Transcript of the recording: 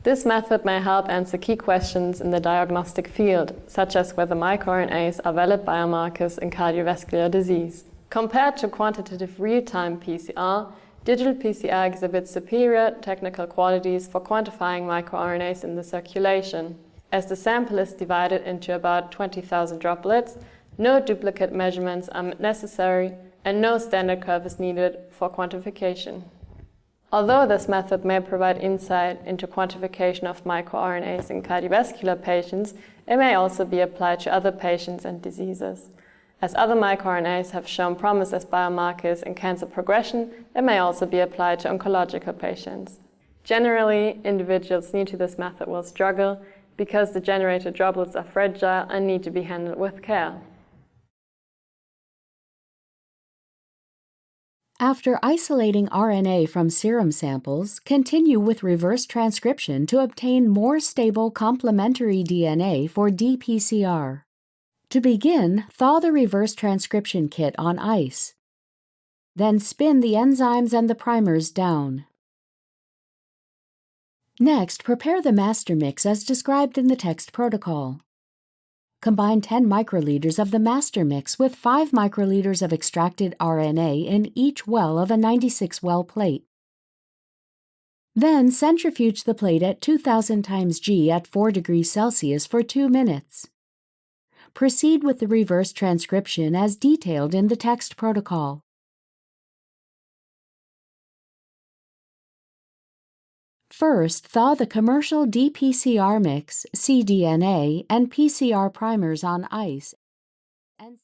This method may help answer key questions in the diagnostic field, such as whether microRNAs are valid biomarkers in cardiovascular disease. Compared to quantitative real-time PCR, digital PCR exhibits superior technical qualities for quantifying microRNAs in the circulation. As the sample is divided into about 20,000 droplets, no duplicate measurements are necessary and no standard curve is needed for quantification. Although this method may provide insight into quantification of microRNAs in cardiovascular patients, it may also be applied to other patients and diseases. As other microRNAs have shown promise as biomarkers in cancer progression, it may also be applied to oncological patients. Generally, individuals new to this method will struggle because the generated droplets are fragile and need to be handled with care. After isolating RNA from serum samples, continue with reverse transcription to obtain more stable complementary DNA for dPCR. To begin, thaw the reverse transcription kit on ice. Then spin the enzymes and the primers down. Next, prepare the master mix as described in the text protocol. Combine 10 microliters of the master mix with 5 microliters of extracted RNA in each well of a 96-well plate. Then centrifuge the plate at 2000 times G at 4 degrees Celsius for 2 minutes. Proceed with the reverse transcription as detailed in the text protocol. First, thaw the commercial dPCR mix, cDNA, and PCR primers on ice